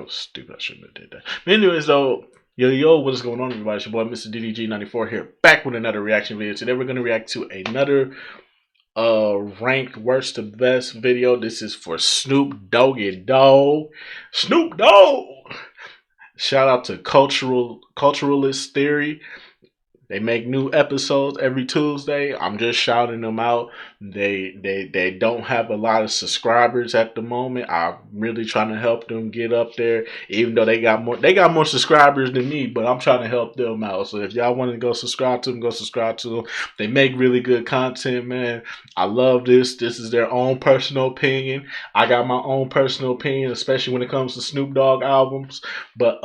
That was stupid. I shouldn't have did that. But anyways, though, yo, what is going on, everybody? It's your boy, Mr. DDG94 here, back with another reaction video. Today we're gonna react to another ranked worst to best video. This is for Snoop Dogg. Snoop Dogg. Shout out to Culturalist Theory. They make new episodes every Tuesday. I'm just shouting them out. They don't have a lot of subscribers at the moment. I'm really trying to help them get up there, even though they got more subscribers than me, but I'm trying to help them out. So if y'all want to go subscribe to them, go subscribe to them. They make really good content, man. I love this. This is their own personal opinion. I got my own personal opinion, especially when it comes to Snoop Dogg albums. But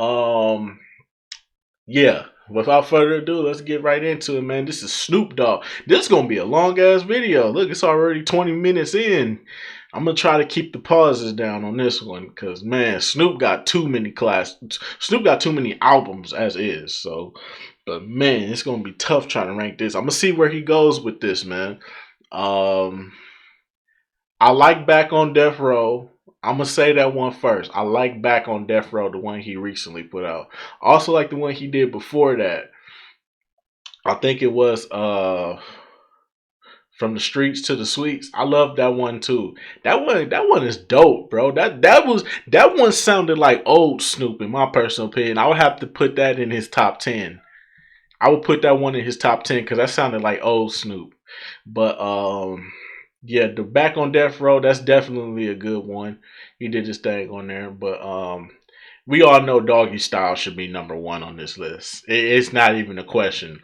yeah. Without further ado, let's get right into it, man. This is Snoop Dogg. This is going to be a long-ass video. Look, it's already 20 minutes in. I'm going to try to keep the pauses down on this one because, man, Snoop got too many albums as is. So, but, man, it's going to be tough trying to rank this. I'm going to see where he goes with this, man. I like Back on Death Row. I'm going to say that one first. I like Back on Death Row, the one he recently put out. I also like the one he did before that. I think it was From the Streets to the Suites. I love that one too. That one is dope, bro. That one sounded like old Snoop in my personal opinion. I would have to put that in his top 10. I would put that one in his top 10 because that sounded like old Snoop. But yeah, the Back on Death Row, that's definitely a good one. He did his thing on there, but we all know Doggy Style should be #1 on this list. It's not even a question.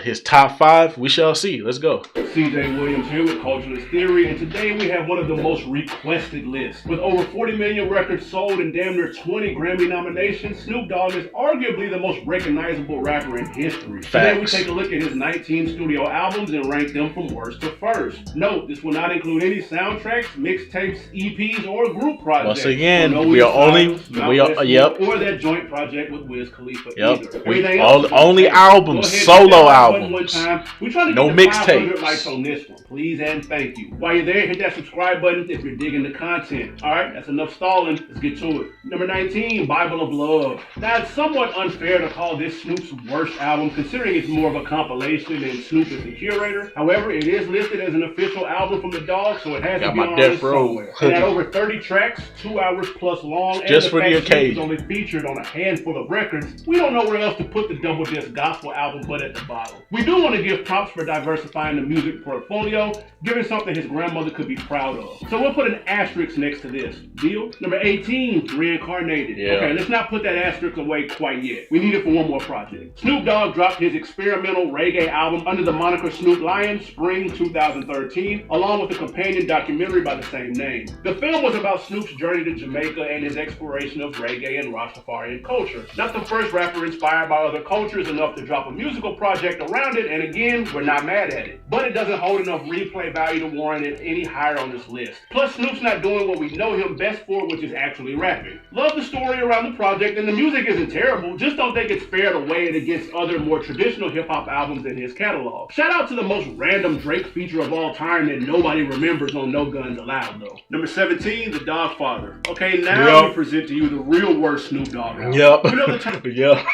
His top 5, we shall see. Let's go. CJ Williams here with Culturalist Theory, and today we have one of the most requested lists. With over 40 million records sold and damn near 20 Grammy nominations, Snoop Dogg is arguably the most recognizable rapper in history. Facts. Today we take a look at his 19 studio albums and rank them from worst to first. Note, this will not include any soundtracks, mixtapes, EPs, or group projects. Once again, we are only, or that joint project with Wiz Khalifa either. Only albums, solo albums. We're trying to no mixtapes. Likes on this one, please and thank you. While you're there, hit that subscribe button if you're digging the content. All right, that's enough stalling. Let's get to it. Number 19, Bible of Love. Now, it's somewhat unfair to call this Snoop's worst album, considering it's more of a compilation and Snoop is the curator. However, it is listed as an official album from the Dog, so it has to be on this somewhere. And at over 30 tracks, 2 hours plus long, and just for the occasion, only featured on a handful of records, we don't know where else to put the double disc gospel album but at the bottom. We do want to give props for diversifying the music portfolio, giving something his grandmother could be proud of. So we'll put an asterisk next to this. Deal? Number 18, Reincarnated. Yeah. Okay, let's not put that asterisk away quite yet. We need it for one more project. Snoop Dogg dropped his experimental reggae album under the moniker Snoop Lion, spring 2013, along with a companion documentary by the same name. The film was about Snoop's journey to Jamaica and his exploration of reggae and Rastafarian culture. Not the first rapper inspired by other cultures enough to drop a musical project around it, and again, we're not mad at it. But it doesn't hold enough replay value to warrant it any higher on this list. Plus, Snoop's not doing what we know him best for, which is actually rapping. Love the story around the project, and the music isn't terrible, just don't think it's fair to weigh it against other more traditional hip-hop albums in his catalog. Shout out to the most random Drake feature of all time that nobody remembers on No Guns Allowed, though. Number 17, The Dogfather. Okay, now we present to you the real worst Snoop Dogg album. Yep. You know the Yep.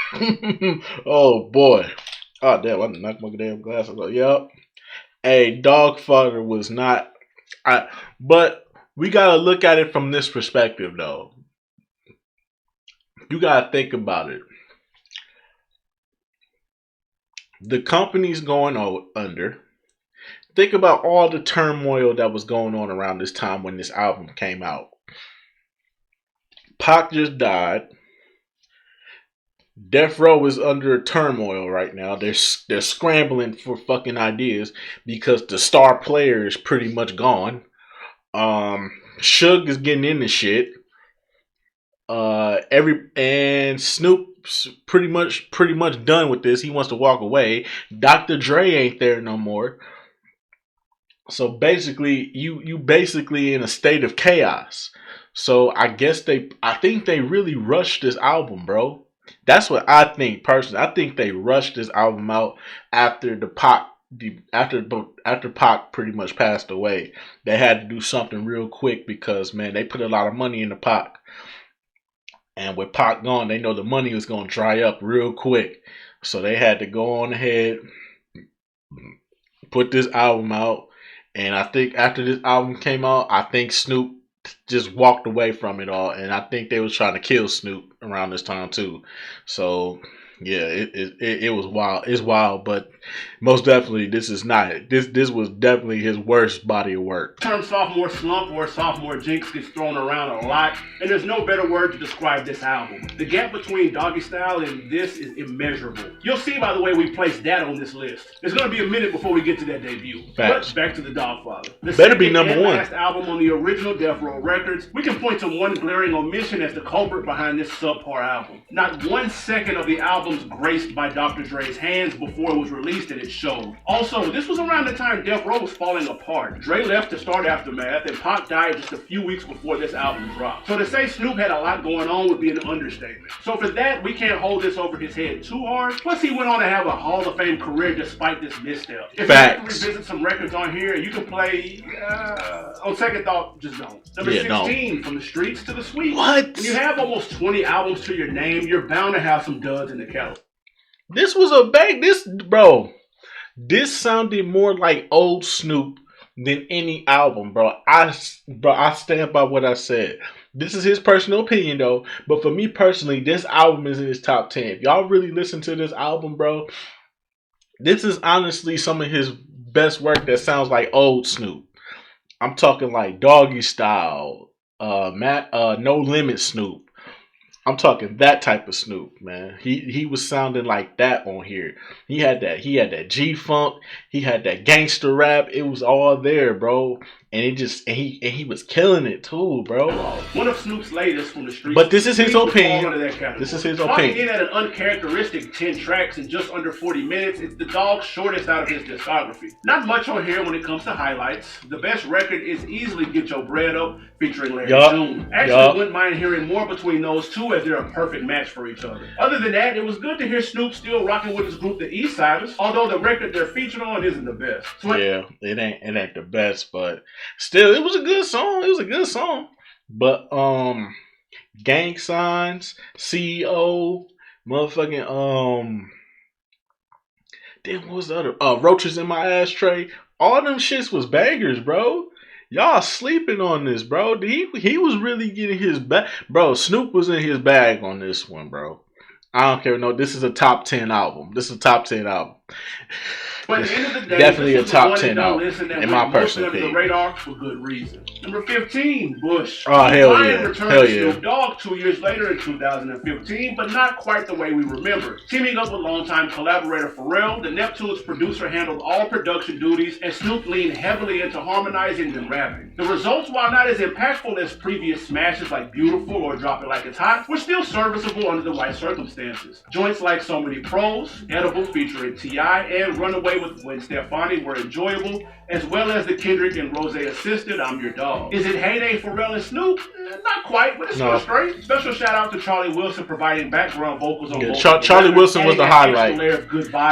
Oh, boy. Oh, damn, I knocked my damn glasses off. Yep. Hey, Dogfather was not... but we got to look at it from this perspective, though. You got to think about it. The company's going under. Think about all the turmoil that was going on around this time when this album came out. Pac just died. Death Row is under turmoil right now. They're scrambling for fucking ideas because the star player is pretty much gone. Suge is getting into shit. And Snoop's pretty much done with this. He wants to walk away. Dr.Dre ain't there no more. So basically, you basically in a state of chaos. So I think they really rushed this album, bro. That's what I think personally. I think they rushed this album out after after Pac pretty much passed away. They had to do something real quick because, man, they put a lot of money into Pac. And with Pac gone, they know the money was going to dry up real quick. So they had to go on ahead, put this album out. And I think after this album came out, I think Snoop just walked away from it all. And I think they was trying to kill Snoop around this time too. So yeah, it was wild. It's wild, but most definitely this is not it. This was definitely his worst body of work. The term sophomore slump or sophomore jinx gets thrown around a lot, and there's no better word to describe this album. The gap between Doggy Style and this is immeasurable. You'll see by the way we placed that on this list. It's going to be a minute before we get to that debut. Facts. But back to the Dogfather. The better be number one. Last album on the original d.r.e. records, we can point to one glaring omission as the culprit behind this subpar album. Not 1 second of the album graced by Dr. Dre's hands before it was released, and it showed. Also, this was around the time d.r.e. was falling apart. Dre left to start Aftermath, and Pac died just a few weeks before this album dropped. So to say Snoop had a lot going on would be an understatement. So for that, we can't hold this over his head too hard. Plus, he went on to have a Hall of Fame career despite this misstep. If Facts. you have to revisit some records on here, and you can play, on second thought, just don't. Number 16, From the Streets to the Suite. What? When you have almost 20 albums to your name, you're bound to have some duds in the catalog. This was a bang. This sounded more like old Snoop than any album, bro. I stand by what I said. This is his personal opinion, though. But for me personally, this album is in his top 10. If y'all really listen to this album, bro, this is honestly some of his best work that sounds like old Snoop. I'm talking like Doggy Style, No Limit Snoop. I'm talking that type of Snoop, man. He was sounding like that on here. He had that G-funk, he had that gangster rap. It was all there, bro. And he was killing it too, bro. One of Snoop's latest, From the Streets. But this is his opinion. This is his opinion. Clocking in at an uncharacteristic 10 tracks in just under 40 minutes, it's the dog's shortest out of his discography. Not much on here when it comes to highlights. The best record is easily Get Your Bread Up, featuring Larry June. Actually, wouldn't mind hearing more between those two as they're a perfect match for each other. Other than that, it was good to hear Snoop still rocking with his group, the East Siders, although the record they're featured on isn't the best. So yeah, it ain't the best, but still, it was a good song. But Gang Signs, CEO, motherfucking then what was the other? Roaches in My Ashtray. All them shits was bangers, bro. Y'all sleeping on this, bro. He was really getting his bag. Bro, Snoop was in his bag on this one, bro. I don't care. No, this is a top 10 album. But at the end of the day, definitely a top 10 album, in my personal opinion. The radar for good reason. Number 15, Bush. Oh, hell yeah. Returned to Snoop Dogg 2 years later in 2015, but not quite the way we remember. Teaming up with longtime collaborator Pharrell, the Neptunes producer handled all production duties, and Snoop leaned heavily into harmonizing and rapping. The results, while not as impactful as previous smashes like Beautiful or Drop It Like It's Hot, were still serviceable under the right circumstances. Joints like So Many Pros, Edible featuring T.I., and Runaway with Gwen Stefani were enjoyable, as well as the Kendrick and Rose assisted I'm Your Dog. Is it Heyday, Pharrell, and Snoop? Not quite, but it's still straight. Special shout out to Charlie Wilson providing background vocals on both. Charlie Wilson was the highlight.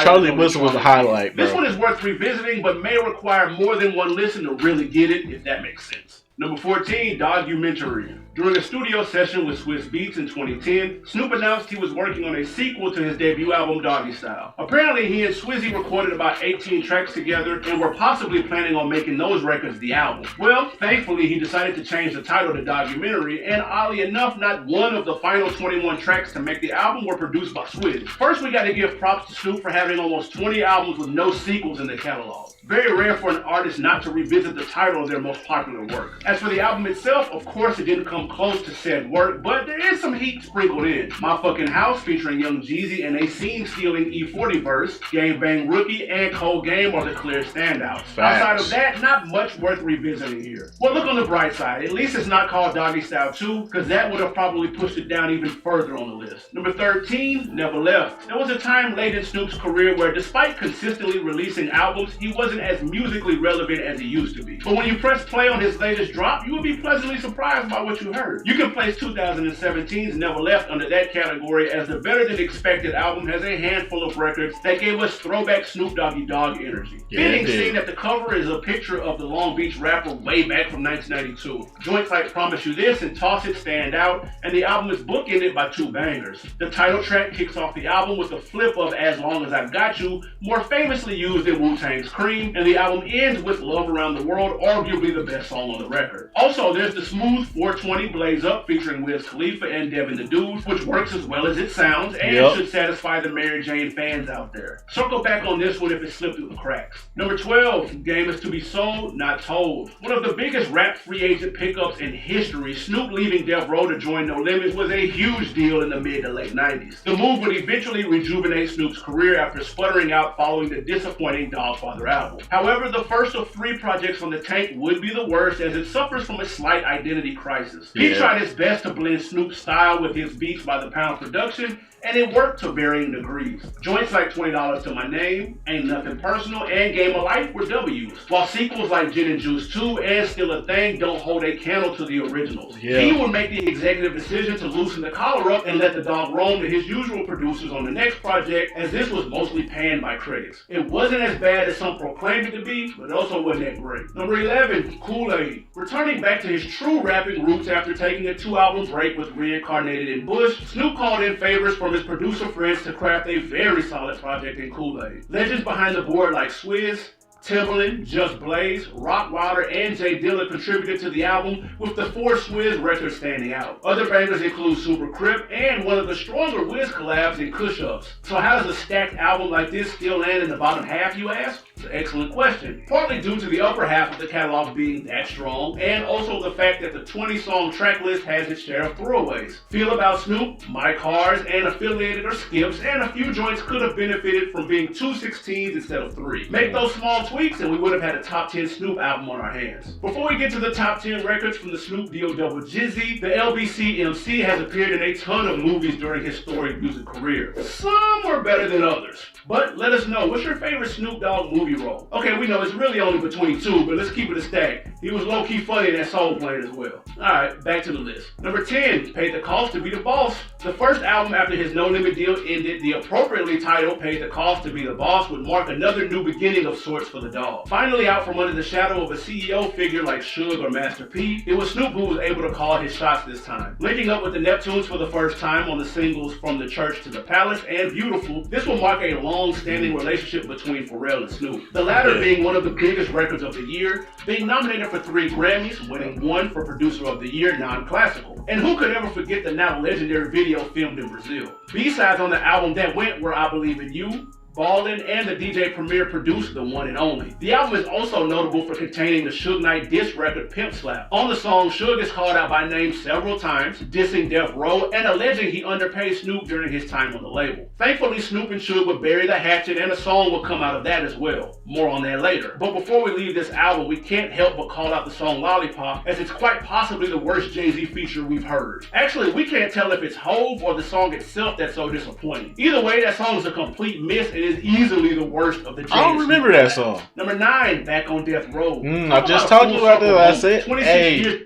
Charlie Wilson was the highlight, bro. This one is worth revisiting, but may require more than one listen to really get it, if that makes sense. Number 14, Documentary. During a studio session with Swiss Beats in 2010, Snoop announced he was working on a sequel to his debut album, Doggy Style. Apparently, he and Swizzy recorded about 18 tracks together and were possibly planning on making those records the album. Well, thankfully, he decided to change the title to Documentary, and oddly enough, not one of the final 21 tracks to make the album were produced by Swizzy. First, we gotta give props to Snoop for having almost 20 albums with no sequels in the catalog. Very rare for an artist not to revisit the title of their most popular work. As for the album itself, of course it didn't come close to said work, but there is some heat sprinkled in. My Fucking House featuring Young Jeezy and a scene-stealing E40 verse, Game Bang Rookie, and Cold Game are the clear standouts. Facts. Outside of that, not much worth revisiting here. Well, look on the bright side. At least it's not called Doggy Style 2, because that would have probably pushed it down even further on the list. Number 13, Never Left. There was a time late in Snoop's career where despite consistently releasing albums, he wasn't as musically relevant as he used to be. But when you press play on his latest drop, you will be pleasantly surprised by what you heard. You can place 2017's Never Left under that category, as the better than expected album has a handful of records that gave us throwback Snoop Doggy Dogg energy. Fitting, seeing that the cover is a picture of the Long Beach rapper way back from 1992. Joints like Promise You This and Toss It stand out, and the album is bookended by two bangers. The title track kicks off the album with the flip of As Long As I've Got You, more famously used in Wu-Tang's Cream, and the album ends with Love Around the World, arguably the best song on the record. Also, there's the smooth 420 Blaze Up featuring Wiz Khalifa and Devin the Dudes, which works as well as it sounds and should satisfy the Mary Jane fans out there. Circle back on this one if it slipped through the cracks. Number 12, Game Is To Be Sold, Not Told. One of the biggest rap free agent pickups in history, Snoop leaving Death Row to join No Limit was a huge deal in the mid to late 90s. The move would eventually rejuvenate Snoop's career after sputtering out following the disappointing Dogfather album. However, the first of 3 projects on the tank would be the worst, as it suffers from a slight identity crisis. He tried his best to blend Snoop's style with his Beats by the Pound production, and it worked to varying degrees. Joints like $20 to My Name, Ain't Nothing Personal, and Game of Life were W's, while sequels like Gin and Juice 2 and Still a Thing don't hold a candle to the originals. He would make the executive decision to loosen the collar up and let the dog roam to his usual producers on the next project, as this was mostly panned by critics. It wasn't as bad as some proclaimed it to be, but also wasn't that great. Number 11, Kool-Aid. Returning back to his true rapping roots after taking a 2-album break with Reincarnated and Bush, Snoop called in favors from his producer friends to craft a very solid project in Kool-Aid. Legends behind the board like Swizz, Timbaland, Just Blaze, Rottweiler, and Jay Dilla contributed to the album, with the 4 Swizz records standing out. Other bangers include Super Crip and one of the stronger Wiz collabs in Kush Ups. So how does a stacked album like this still land in the bottom half, you ask? It's an excellent question. Partly due to the upper half of the catalog being that strong, and also the fact that the 20-song track list has its share of throwaways. Feel About Snoop, My Cars, and Affiliated or Skips, and a few joints could have benefited from being 2 16s instead of 3. Make those small tweaks and we would have had a top 10 Snoop album on our hands. Before we get to the top 10 records from the Snoop D.O. Double Jizzy, the LBC MC has appeared in a ton of movies during his storied music career. Some were better than others. But let us know, what's your favorite Snoop Dogg movie role? Okay, we know it's really only between 2, but let's keep it a stack. He was low-key funny in that Soul Plane as well. Alright, back to the list. Number 10, Paid the Cost to Be the Boss. The first album after his No Limit deal ended, the appropriately titled Paid the Cost to Be the Boss would mark another new beginning of sorts for the dog. Finally out from under the shadow of a CEO figure like Suge or Master P, it was Snoop who was able to call his shots this time. Linking up with the Neptunes for the first time on the singles From the Church to the Palace and Beautiful, this will mark a long-standing relationship between Pharrell and Snoop. The latter being one of the biggest records of the year, being nominated for 3 Grammys, winning 1 for Producer of the Year non-classical. And who could ever forget the now legendary video filmed in Brazil? B-sides on the album that went were I Believe in You, Ballin', and the DJ Premier produced The One and Only. The album is also notable for containing the Suge Knight diss record Pimp Slap. On the song, Suge is called out by name several times, dissing Death Row and alleging he underpaid Snoop during his time on the label. Thankfully, Snoop and Suge would bury the hatchet and a song will come out of that as well. More on that later. But before we leave this album, we can't help but call out the song Lollipop, as it's quite possibly the worst Jay-Z feature we've heard. Actually, we can't tell if it's Hove or the song itself that's so disappointing. Either way, that song is a complete miss and is easily the worst of the Jay-Z. I don't remember that song. Number 9, Back on Death Row. I just talked about that. I said, hey.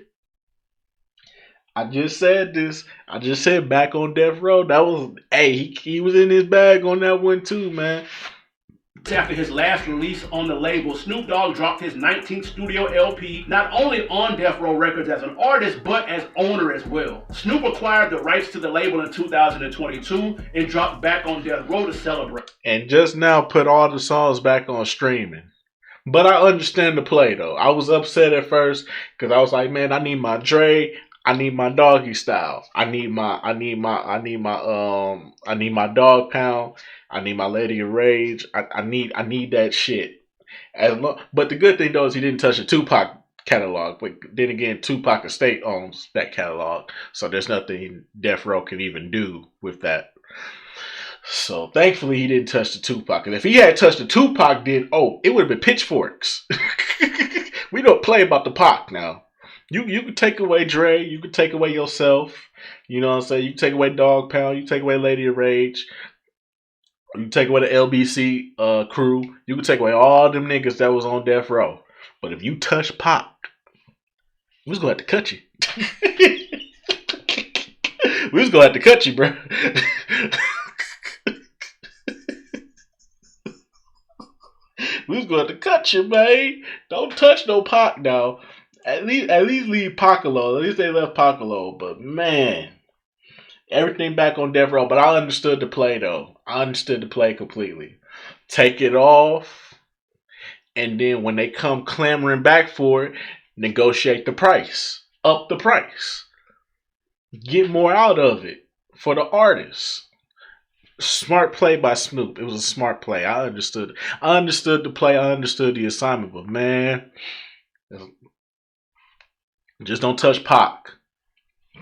I just said this. I just said Back on Death Row. That was, hey, he was in his bag on that one too, man. After his last release on the label, Snoop Dogg dropped his 19th studio LP, not only on Death Row Records as an artist, but as owner as well. Snoop acquired the rights to the label in 2022 and dropped Back on Death Row to celebrate. And just now put all the songs back on streaming. But I understand the play though. I was upset at first because I was like, man, I need my Dre. I need my Doggy Style. I need my Dog Pound. I need my Lady of Rage. I need that shit. But the good thing though is he didn't touch the Tupac catalog. But then again, Tupac Estate owns that catalog, so there's nothing Death Row can even do with that. So thankfully he didn't touch the Tupac. And if he had touched the Tupac, then it would have been pitchforks. We don't play about the Pac now. You could take away Dre, you could take away yourself, you know what I'm saying? You can take away Dog Pound, you can take away Lady of Rage, you can take away the LBC crew, you can take away all them niggas that was on Death Row. But if you touch Pac, We was gonna have to cut you. We was gonna have to cut you, bro. We was gonna have to cut you, man. Don't touch no Pac now. At least leave Pac alone. At least they left Pac alone. But man, everything back on Death Row. But I understood the play though. I understood the play completely. Take it off, and then when they come clamoring back for it, negotiate the price, up the price, get more out of it for the artists. Smart play by Snoop. It was a smart play. I understood. I understood the play. I understood the assignment. But man, just don't touch Pac,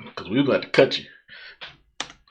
because we got to cut you.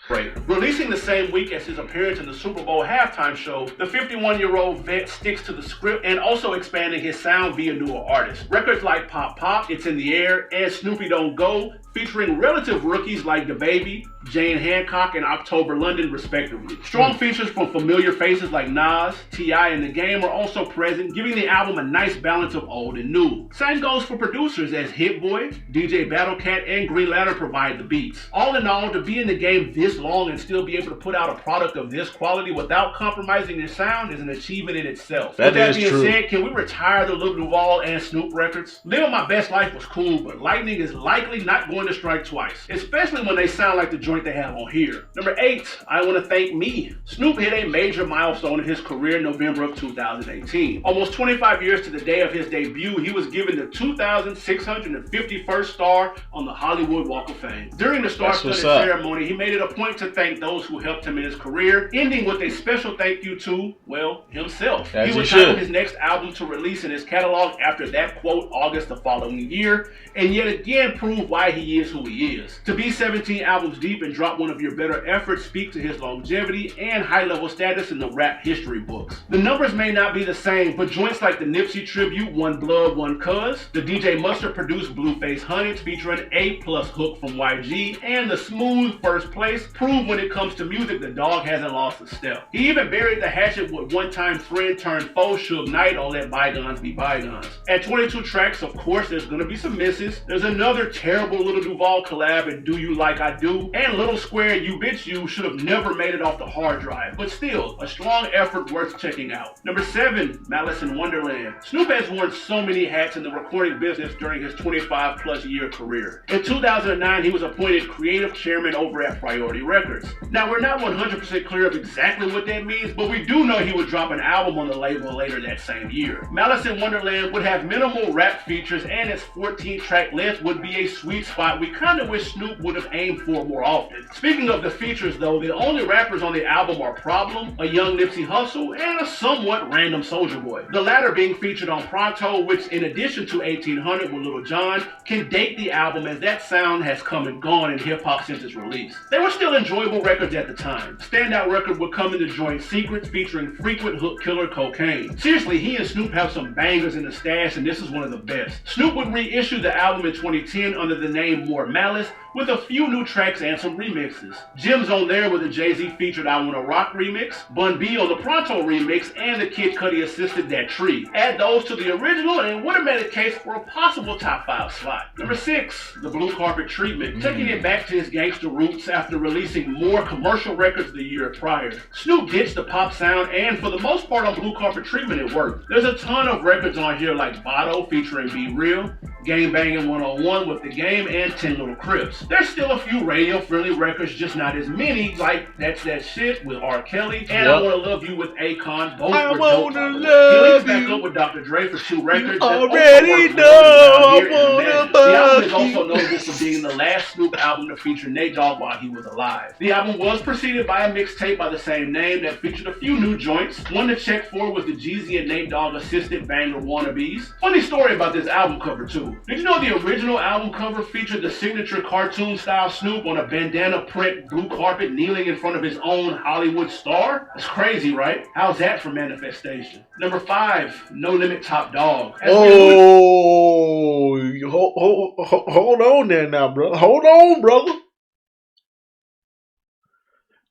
Right. Releasing the same week as his appearance in the Super Bowl halftime show, the 51-year-old vet sticks to the script and also expanding his sound via newer artists. Records like Pop Pop, It's in the Air, and Snoopy Don't Go, featuring relative rookies like DaBaby, Jane Hancock, and October London, respectively. Strong features from familiar faces like Nas, T.I., and The Game are also present, giving the album a nice balance of old and new. Same goes for producers as Hit Boy, DJ Battlecat, and Green Lantern provide the beats. All in all, to be in the game this long and still be able to put out a product of this quality without compromising their sound is an achievement in itself. With that being said, can we retire the Lil Duval and Snoop records? Living My Best Life was cool, but lightning is likely not going to strike twice, especially when they sound like the joint they have on here. Number 8, I Want to Thank Me. Snoop hit a major milestone in his career in November of 2018. Almost 25 years to the day of his debut, he was given the 2,651st star on the Hollywood Walk of Fame. During the star-studded ceremony, he made it a point to thank those who helped him in his career, ending with a special thank you to, well, himself. He would title his next album to release in his catalog after that quote August the following year, and yet again prove why he is who he is. To be 17 albums deep and drop one of your better efforts speak to his longevity and high-level status in the rap history books. The numbers may not be the same, but joints like the Nipsey tribute, One Blood, One Cuz, the DJ Mustard produced Blueface Hunteds featuring A+ hook from YG, and the smooth First Place prove when it comes to music the dog hasn't lost a step. He even buried the hatchet with one-time friend turned foe Suge Knight on Let Bygones Be Bygones. At 22 tracks, of course, there's gonna be some misses. There's another terrible Lil Duval collab in Do You Like I Do, and Little Square You Bitch You should have never made it off the hard drive, but still, a strong effort worth checking out. Number 7, Malice in Wonderland. Snoop has worn so many hats in the recording business during his 25-plus year career. In 2009, he was appointed creative chairman over at Priority Records. Now, we're not 100% clear of exactly what that means, but we do know he would drop an album on the label later that same year. Malice in Wonderland would have minimal rap features, and its 14-track length would be a sweet spot we kind of wish Snoop would have aimed for more often. Speaking of the features though, the only rappers on the album are Problem, a young Nipsey Hussle, and a somewhat random Soulja Boy. The latter being featured on Pronto, which in addition to 1800 with Lil Jon, can date the album as that sound has come and gone in hip-hop since its release. They were still enjoyable records at the time. Standout record would come in the joint Secrets featuring frequent hook killer Cocaine. Seriously, he and Snoop have some bangers in the stash, and this is one of the best. Snoop would reissue the album in 2010 under the name More Malice, with a few new tracks and some remixes. Gems on there with the Jay-Z featured I Wanna Rock remix, Bun B on the Pronto remix, and the Kid Cudi assisted d.r.e. Add those to the original and would have made a case for a possible top 5 slot. Number 6, The Blue Carpet Treatment. Taking it back to his gangster roots after releasing more commercial records the year prior. Snoop ditched the pop sound, and for the most part on Blue Carpet Treatment it worked. There's a ton of records on here like Botto featuring Be Real, Game Bangin' 101 with The Game, and 10 Little Crips. There's still a few radio-friendly records, just not as many, like That's That Shit with R. Kelly, and I Wanna Love You with Akon. Both I were wanna dope. love He links back you. up with Dr. Dre for 2 records. You already know I wanna The album is love also you. notable for being the last Snoop album to feature Nate Dogg while he was alive. The album was preceded by a mixtape by the same name that featured a few new joints. One to check for was the Jeezy and Nate Dogg assisted banger Wannabes. Funny story about this album cover too. Did you know the original album cover featured the signature cartoon-style Snoop on a bandana print blue carpet kneeling in front of his own Hollywood star? That's crazy, right? How's that for manifestation? Number 5, No Limit Top Dog. Oh, hold on there now, brother. Hold on, brother.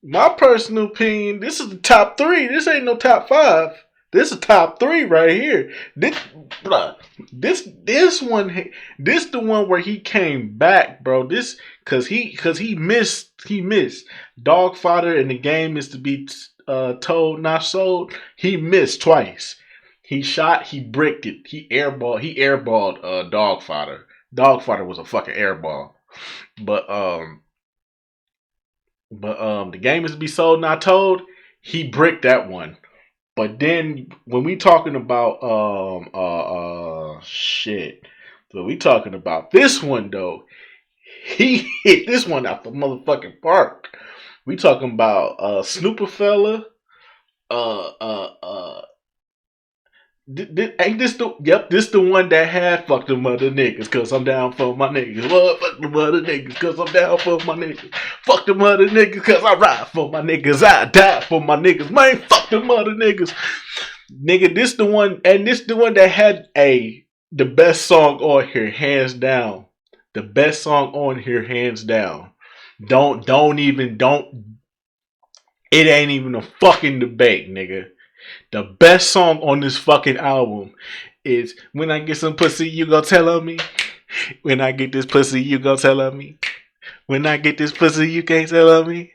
My personal opinion, this is the top 3. This ain't no top 5. This is top 3 right here. This, bruh, this one, this the one where he came back, bro. This cause he missed dog fodder, and the game is to be told not sold. He missed twice. He shot, he bricked it, he airballed dog fodder. Dog fodder was a fucking airball, but the game is to be sold not told. He bricked that one. But then when we talking about shit, so we talking about this one though. He hit this one out the motherfucking park. We talking about Snooper fella. Ain't this the this the one that had fuck them other niggas cause I'm down for my niggas. What? Fuck them other niggas cause I'm down for my niggas. Fuck them other niggas cause I ride for my niggas. I die for my niggas. Man, fuck them other niggas. Nigga, this the one, and this the one that had the best song on here, hands down. The best song on here, hands down. It ain't even a fucking debate, nigga. The best song on this fucking album is When I Get Some Pussy, You Gon' Tell on Me. When I get this pussy, you gon' tell on me. When I get this pussy, you can't tell on me.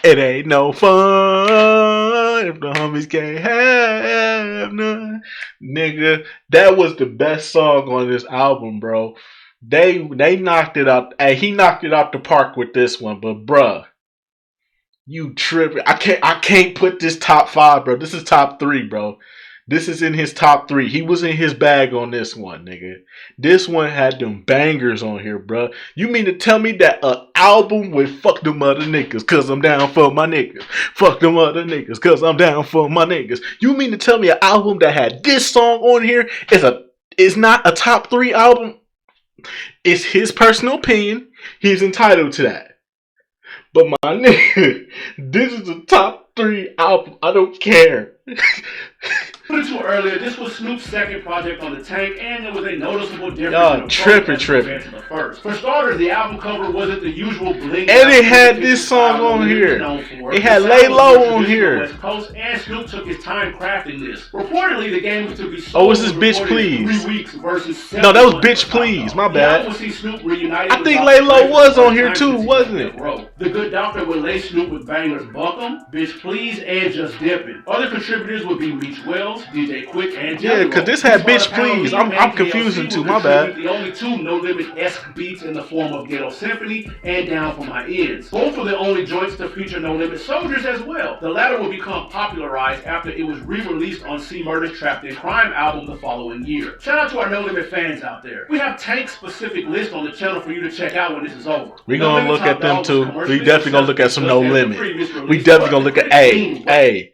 It ain't no fun if the homies can't have none. Nigga, that was the best song on this album, bro. They knocked it out. Hey, he knocked it out the park with this one, but bruh, you tripping. I can't put this top 5, bro. This is top 3, bro. This is in his top 3. He was in his bag on this one, nigga. This one had them bangers on here, bro. You mean to tell me that an album with fuck them other niggas cause I'm down for my niggas. Fuck them other niggas cause I'm down for my niggas. You mean to tell me an album that had this song on here is not a top 3 album? It's his personal opinion. He's entitled to that. But my nigga, this is a top 3 album. I don't care. Put it to earlier, this was Snoop's second project on the Tank, and there was a noticeable difference in tripping. compared to the first. For starters, the album cover wasn't the usual bling. And it had this song on here. It had Lay Low on here. West Coast, and Snoop took his time crafting this. Reportedly, the game was to be sold. Oh, is this Bitch Please? 3 weeks versus 7 No, that was Bitch Please. My bad. I see Snoop reunited. I think Lay Low was on here too, wasn't it? The Good Doctor would lay Snoop with bangers Buck 'Em, Bitch Please, and Just Dippin'. Other contributors would be Meech Wells, DJ Quick, and yeah, because this had Bitch Please. I'm confusing too, my bad. The only 2 No Limit-esque beats in the form of Ghetto Symphony and Down For My Ends. Both were the only joints to feature No Limit Soldiers as well. The latter would become popularized after it was re-released on C Murder's Trapped in Crime album the following year. Shout out to our No Limit fans out there. We have Tank-specific lists on the channel for you to check out when this is over. We're going to look at them too. We definitely going to look at some No Limit. We definitely going to look at, hey,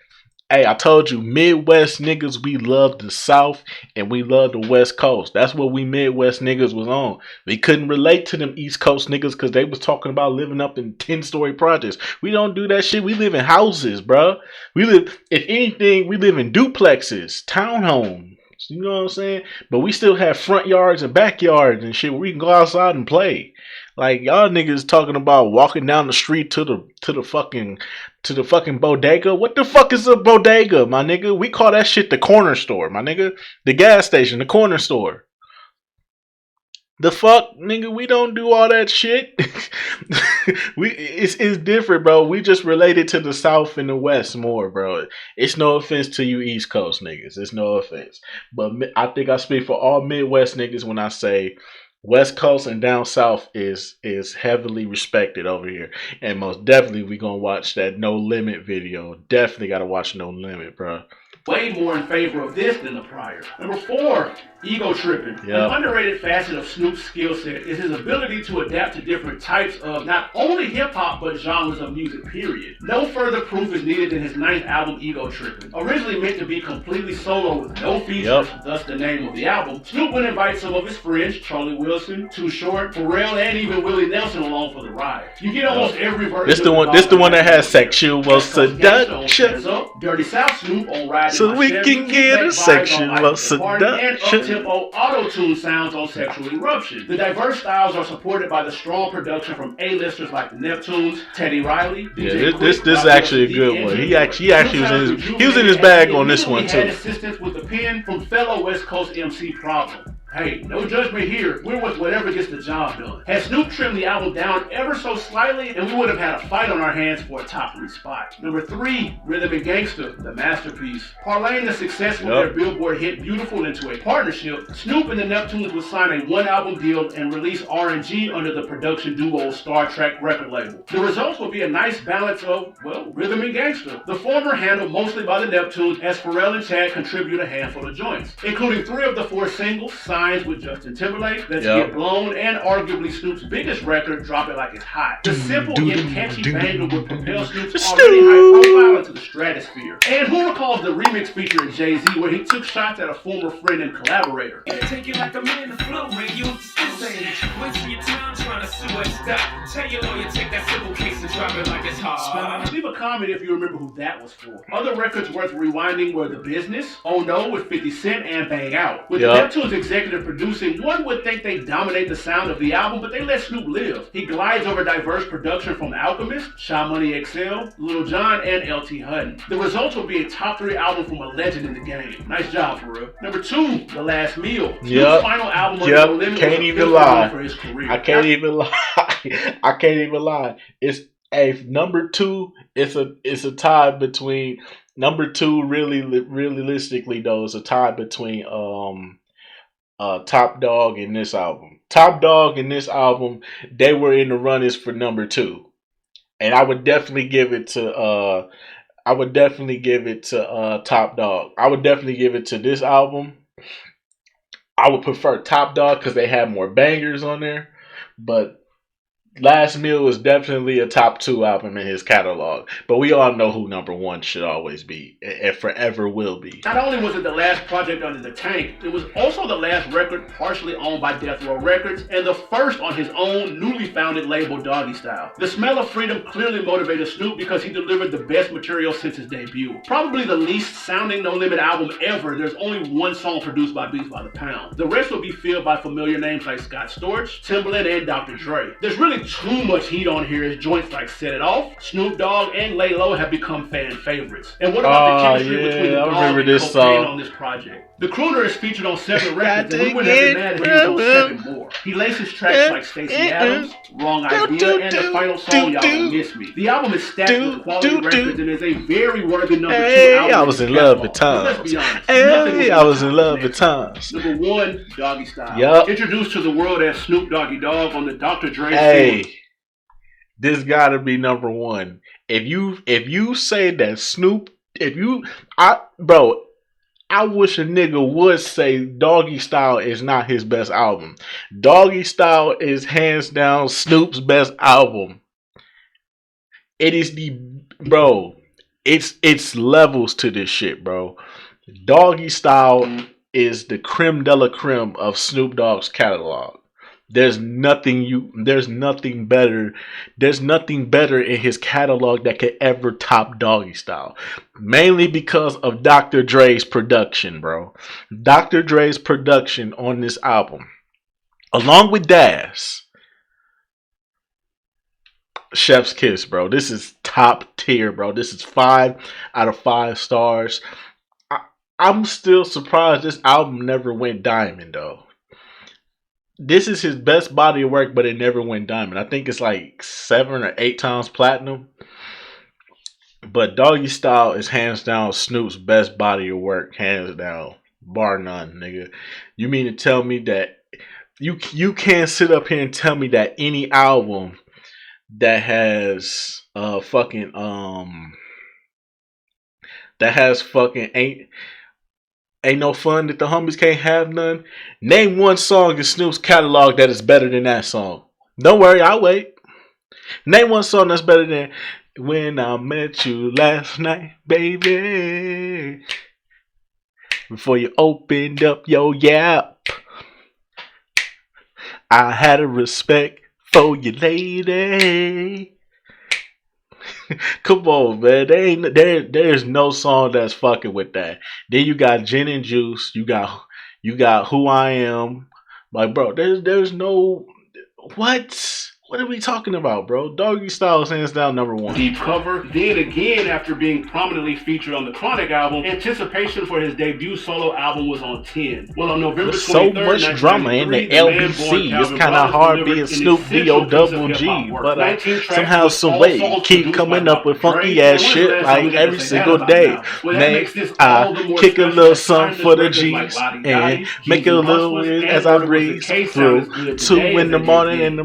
I told you, Midwest niggas, we love the South and we love the West Coast. That's what we Midwest niggas was on. We couldn't relate to them East Coast niggas because they was talking about living up in 10-story projects. We don't do that shit. We live in houses, bro. If anything, we live in duplexes, townhomes. You know what I'm saying? But we still have front yards and backyards and shit where we can go outside and play. Like y'all niggas talking about walking down the street to the fucking bodega. What the fuck is a bodega, my nigga? We call that shit the corner store, my nigga. The gas station, the corner store. The fuck, nigga, we don't do all that shit. It's different, bro. We just related to the South and the West more, bro. It's no offense to you East Coast niggas. It's no offense. But I think I speak for all Midwest niggas when I say West Coast and down South is heavily respected over here. And most definitely we gonna watch that No Limit video. Definitely gotta watch No Limit, bro. Way more in favor of this than the prior. Number 4, ego tripping. Yep. An underrated facet of Snoop's skill set is his ability to adapt to different types of not only hip-hop, but genres of music, period. No further proof is needed than his 9th album, Ego Trippin'. Originally meant to be completely solo with no features, thus the name of the album, Snoop would invite some of his friends, Charlie Wilson, Too Short, Pharrell, and even Willie Nelson along for the ride. You get almost every version. This the one that has sexual seduction. So, Dirty South Snoop on Ride so My we Chevy, can get a kickback vibes on sexual Life of the Party, and seduction. up-tempo auto-tune sounds on Sexual Eruption. The diverse styles are supported by the strong production from A-listers like the Neptunes, Teddy Riley, DJ This is actually a good one. He actually was in his bag on this one too. Had assistance with the pen from fellow West Coast MC Problem. Hey, no judgment here. We're with whatever gets the job done. Had Snoop trimmed the album down ever so slightly, and we would have had a fight on our hands for a top 3 spot. Number 3, Rhythm and Gangsta, the masterpiece. Parlaying the success of their Billboard hit Beautiful into a partnership, Snoop and the Neptunes would sign a 1-album deal and release R&G under the production duo Star Trek record label. The results would be a nice balance of, well, Rhythm and Gangsta. The former handled mostly by the Neptunes, as Pharrell and Chad contribute a handful of joints, including 3 of the 4 singles signed with Justin Timberlake, Let's Get Blown, and arguably Snoop's biggest record, Drop It Like It's Hot. The simple yet catchy banger would propel Snoop's already high profile into the stratosphere. And who recalls the remix featuring Jay-Z where he took shots at a former friend and collaborator? Take it like a man to flow, man, you stage. Wasting your time trying to sue us, stop. Tell your lawyer, take that civil case and drop it like it's hot. Leave a comment if you remember who that was for. Other records worth rewinding were The Business, Oh No with 50 Cent, and Bang Out. With the Neptunes executive producing, one would think they dominate the sound of the album, but they let Snoop live. He glides over diverse production from The Alchemist, Sha Money XL, Lil Jon, and LT Hutton. The results will be a top 3 album from a legend in the game. Nice job, for real. Number 2, The Last Meal. Snoop's final album on No Limit can't even lie. For his career. I can't even lie. I can't even lie. It's number 2. It's a tie between number 2. Realistically though, it's a tie between Top Dog in this album. Top Dog in this album, they were in the runnings for number 2, and I would definitely give it to Top Dog. I would definitely give it to this album. I would prefer Top Dog because they have more bangers on there, but Last Meal is definitely a top 2 album in his catalog. But we all know who number 1 should always be and forever will be. Not only was it the last project under the tank, it was also the last record partially owned by Death Row Records and the first on his own newly founded label, Doggy Style. The smell of freedom clearly motivated Snoop because he delivered the best material since his debut. Probably the least sounding No Limit album ever. There's only 1 song produced by Beats by the Pound. The rest will be filled by familiar names like Scott Storch, Timbaland, and Dr. Dre. There's really too much heat on here as joints like Set It Off, Snoop Dogg, and Lay Low have become fan favorites. And what about the chemistry between the Dogg and Cocaine on this project? The crooner is featured on 7 records, and we wouldn't have been mad if he was on 7 more. He laces tracks like Stacey Adams, Wrong Idea, and the final song, Y'all Don't Miss Me. The album is stacked with quality records and is a very worthy number 2 album. I was in love at times. I was in love at times. Number 1, Doggy Style. Introduced to the world as Snoop Doggy Dogg on the Dr. Dre single. This gotta be number 1. If you say that Snoop, I wish a nigga would say Doggy Style is not his best album. Doggy Style is hands down Snoop's best album. It is it's levels to this shit, bro. Doggy Style is the creme de la creme of Snoop Dogg's catalog. There's nothing better in his catalog that could ever top Doggy Style. Mainly because of Dr. Dre's production, bro. Dr. Dre's production on this album, along with Daz. Chef's kiss, bro. This is top tier, bro. This is 5 out of 5 stars. I'm still surprised this album never went diamond, though. This is his best body of work, but it never went diamond. I think it's like 7 or 8 times platinum. But Doggy Style is hands down Snoop's best body of work, hands down, bar none, nigga. You mean to tell me that you can't sit up here and tell me that any album that has Ain't No Fun That the Homies Can't Have None. Name one song in Snoop's catalog that is better than that song. Don't worry, I'll wait. Name one song that's better than When I Met You Last Night, baby. Before you opened up your yap, I had a respect for you, lady. Come on, man. There's no song that's fucking with that. Then you got Gin and Juice. You got Who I Am. Like, bro, there's no what? What are we talking about, bro? Doggy Style is hands down number one. Deep cover. Then again, after being prominently featured on the Chronic album, anticipation for his debut solo album was on 10. Well, on November 23rd, so much drama in the LBC. It's kind of hard being Snoop D.O.G. But somehow, some way, keep coming up with funky ass shit like every single day. Man, I kick a little something for the G's and make it a little weird as I breeze through 2 in the morning and the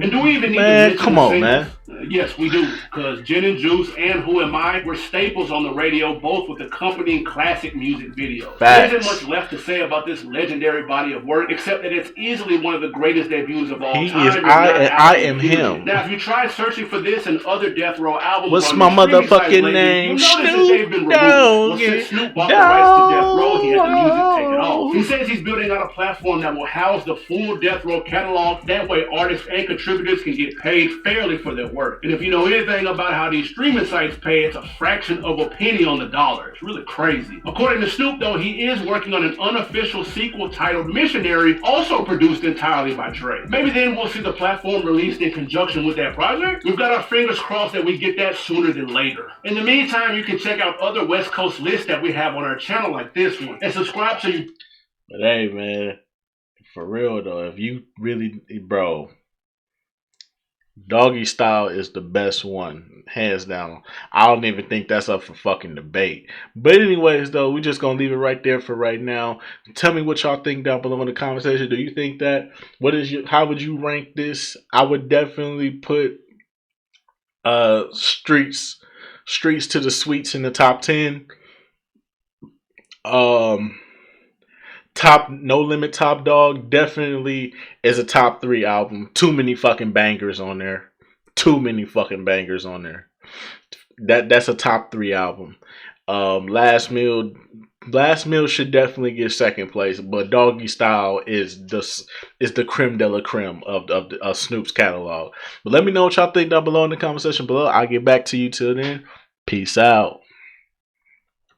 man, come on, man. Yes, we do, because Gin and Juice and Who Am I were staples on the radio, both with accompanying classic music videos. There isn't much left to say about this legendary body of work, except that it's easily one of the greatest debuts of all time. He is I am him. Now, if you try searching for this and other Death Row albums, what's my motherfucking name? Snoop Dogg. Since Snoop bought the rights to Death Row, he had the music taken off. He says he's building out a platform that will house the full Death Row catalog. That way, artists and contributors can get paid fairly for their work. And if you know anything about how these streaming sites pay, it's a fraction of a penny on the dollar. It's really crazy. According to Snoop, though, he is working on an unofficial sequel titled Missionary, also produced entirely by Dre. Maybe then we'll see the platform released in conjunction with that project. We've got our fingers crossed that we get that sooner than later. In the meantime, you can check out other West Coast lists that we have on our channel like this one, and subscribe so you... But hey, man, for real though, if you really, bro, Doggy Style is the best one, hands down. I don't even think that's up for fucking debate. But anyways, though, we're just gonna leave it right there for right now. Tell me what y'all think down below in the comment section. Do you think that? How would you rank this? I would definitely put Streets to the Sweets in the top 10. No Limit Top Dog definitely is a top 3 album. Too many fucking bangers on there. That's a top 3 album. Last Meal should definitely get second place, but Doggy Style is the creme de la creme of Snoop's catalog. But let me know what y'all think down below in the comment section below. I'll get back to you till then. Peace out.